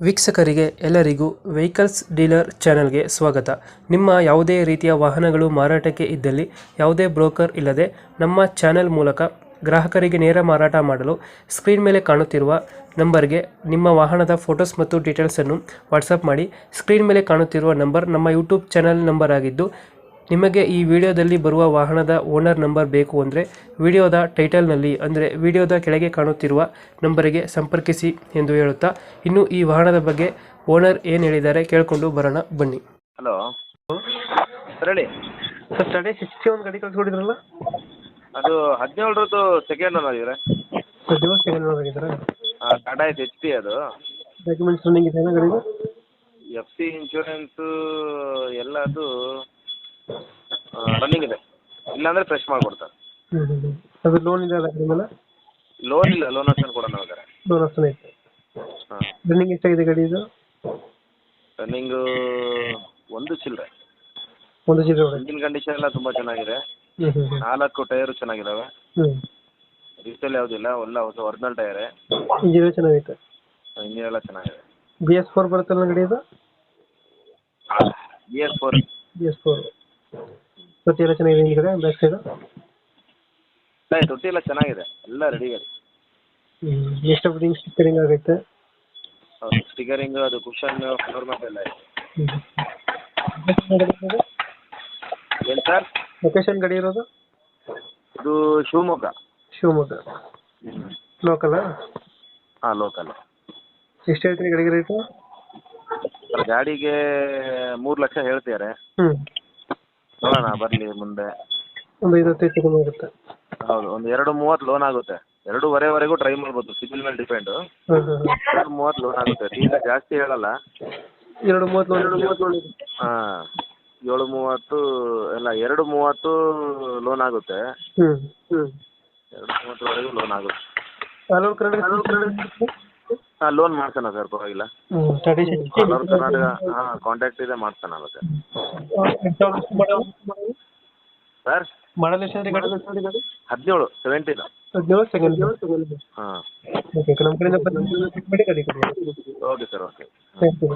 ವೀಕ್ಷಕರಿಗೆ ಎಲ್ಲರಿಗೂ vehicles dealer ಚಾನೆಲ್ಗೆ ಸ್ವಾಗತ. ನಿಮ್ಮ ಯಾವುದೇ ರೀತಿಯ ವಾಹನಗಳು ಮಾರಾಟಕ್ಕೆ ಇದ್ದಲ್ಲಿ ಯಾವುದೇ ಬ್ರೋಕರ್ ಇಲ್ಲದೆ ನಮ್ಮ ಚಾನೆಲ್ ಮೂಲಕ ಗ್ರಾಹಕರಿಗೆ ನೇರ ಮಾರಾಟ ಮಾಡಲು ಸ್ಕ್ರೀನ್ ಮೇಲೆ ಕಾಣುತ್ತಿರುವ ನಂಬರ್ಗೆ ನಿಮ್ಮ ವಾಹನದ ಫೋಟೋಸ್ ಮತ್ತು ಡೀಟೇಲ್ಸನ್ನು ವಾಟ್ಸಪ್ ಮಾಡಿ. ಸ್ಕ್ರೀನ್ ಮೇಲೆ ಕಾಣುತ್ತಿರುವ ನಂಬರ್ ನಮ್ಮ ಯೂಟ್ಯೂಬ್ ಚಾನೆಲ್ ನಂಬರ್ ಆಗಿದ್ದು, ನಿಮಗೆ ಈ ವಿಡಿಯೋದಲ್ಲಿ ಬರುವ ವಾಹನದ ಓನರ್ ನಂಬರ್ ಬೇಕು ಅಂದರೆ ವಿಡಿಯೋದ ಟೈಟಲ್ನಲ್ಲಿ ಅಂದರೆ ವಿಡಿಯೋದ ಕೆಳಗೆ ಕಾಣುತ್ತಿರುವ ನಂಬರಿಗೆ ಸಂಪರ್ಕಿಸಿ ಎಂದು ಹೇಳುತ್ತಾ, ಇನ್ನು ಈ ವಾಹನದ ಬಗ್ಗೆ ಓನರ್ ಏನು ಹೇಳಿದ್ದಾರೆ ಕೇಳಿಕೊಂಡು ಬರೋಣ ಬನ್ನಿ. ಹಲೋ ಸರ್ ಹೇಳಿ. ಸರ್ ಸ್ಟಡಿ 61 ಗಾಡಿ ಕಳಿಸ್ಕೊಟ್ಟಿದ್ರಲ್ಲ, ಅದು 17ರದ್ದು ಸೆಕೆಂಡ್ ಓನರ್ ಆಗಿದ್ರೆ. ಸೆಕೆಂಡ್ ಓನರ್ ಆಗಿದ್ದಾರೆ. ಟಾಟಾ ಐತೆ HP ಅದು. ಡಾಕ್ಯುಮೆಂಟ್ಸ್ ರನ್ನಿಂಗ್ ಇದೆ ಗಾಡಿದು? FC ಇನ್ಶೂರೆನ್ಸು ಎಲ್ಲ ಅದು ರನ್ನಿಂಗ್ ಇದೆ, ಇಲ್ಲಾಂದರೆ ಫ್ರೆಶ್ ಮಾಡಿಕೊಡ್ತಾರೆ. ಅದು ಲೋನ್ ಇದೆ ಗಾಡಿ ಮೇಲೆ? ಲೋನ್ ಇಲ್ಲ, ಲೋನ್ ಆಪ್ಷನ್ ಕೊಡೋಣ ಹೋದರೆ. ಲೋನ್ ಆಪ್ಷನ್ ಐತೆ. ಹಾಂ. ರನ್ನಿಂಗ್ ಎಷ್ಟಾಗಿದೆ ಗಾಡಿ ಇದು? ರನ್ನಿಂಗು ಒಂದು ಚಿಲ್ಲರೆ. ಒಂದು ಚಿಲ್ಲರೆ ಹೊಡೆ. ಇಂಜಿನ್ ಕಂಡೀಷನ್ ಎಲ್ಲ ತುಂಬ ಚೆನ್ನಾಗಿದೆ. ಹ್ಞೂ 4 ಟೈರು ಚೆನ್ನಾಗಿದ್ದಾವೆ. ಹ್ಞೂ ರೀಸೇಲ್ ಯಾವುದಿಲ್ಲ, ಎಲ್ಲ ಹೊಸ ಒರಿಜಿನಲ್ ಟೈರೇ. ಇಂಜಿನ್ ಚೆನ್ನಾಗೈತೆ. ಇಂಜಿನ್ ಎಲ್ಲ ಚೆನ್ನಾಗಿದೆ. BS4 ಬರುತ್ತಲ್ಲ ಗಾಡಿ ಇದು? BS4 ತೊಟ್ಟಿ ಎಲ್ಲ ಚೆನ್ನಾಗಿದೆ ಹಿಂದ್ಗಡೆ ಬ್ಯಾಕ್ ಸೈಡ್? ತೊಟ್ಟಿ ಎಲ್ಲ ಚೆನ್ನಾಗಿದೆ, ಎಲ್ಲ ರೆಡಿ ಇದೆ. ಎಷ್ಟು ಫಿಟ್ಟಿಂಗ್ ಸ್ಟಿಕ್ಕರಿಂಗ್ ಆಗೈತೆ? ಸ್ಟಿಕರಿಂಗ್, ಅದು ಕುಷನ್, ಫ್ಲೋರ್ ಮ್ಯಾಟ್ ಎಲ್ಲ ಇದೆ. ಏನು ಸರ್? ಲೊಕೇಶನ್ ಗಾಡಿ ಇರೋದು? ಇದು ಶಿವಮೊಗ್ಗ. ಶಿವಮೊಗ್ಗ ಲೋಕಲ್? ಹಾಂ, ಲೋಕಲ್. ಎಷ್ಟು ಹೇಳ್ತೀರಿ ಗಾಡಿಗೆ ರೇಟು? ಗಾಡಿಗೆ 3 ಲಕ್ಷ ಹೇಳ್ತಿದ್ದಾರೆ. ನೋಡೋಣ ಬರಲಿ ಮುಂದೆ. ಒಂದು 5-10 ಕಮ್ಮಿ ಆಗುತ್ತೆ. ಹೌದು, ಒಂದು 2.30 ಲೋನ್ ಆಗುತ್ತೆ. 2.5ವರೆಗೂ ಟ್ರೈ ಮಾಡ್ಬೋದು, ಸಿಬಿಲ್ ಮೇಲೆ ಡಿಪೆಂಡು. 2.30 ಲೋನ್ ಆಗುತ್ತೆ, ಈಗ ಜಾಸ್ತಿ ಹೇಳಲ್ಲ. 2.30 ಹಾಂ, 7.30 ಎಲ್ಲ 2.30 ಲೋನ್ ಆಗುತ್ತೆ. 2.30ವರೆಗೂ ಲೋನ್ ಆಗುತ್ತೆ. ಹಾಂ, ಲೋನ್ ಮಾಡ್ತಾನೆ ಸರ್, ಪರವಾಗಿಲ್ಲ. ಆಲ್ ಕರ್ನಾಟಕ ಕಾಂಟ್ಯಾಕ್ಟ್ ಇದೆ, ಮಾಡ್ತಾನೆ ಆಗುತ್ತೆ ಸರ್. ಮಾಡಲ್ ಎಷ್ಟು ಗಾಡಿ? 17 17. ಹಾಂ, ಓಕೆ, ನಮ್ಮ ಕಡೆಯಿಂದ ಬಂದು ಗಾಡಿ ಕೊಡಿ. Okay sir, okay. Thank you.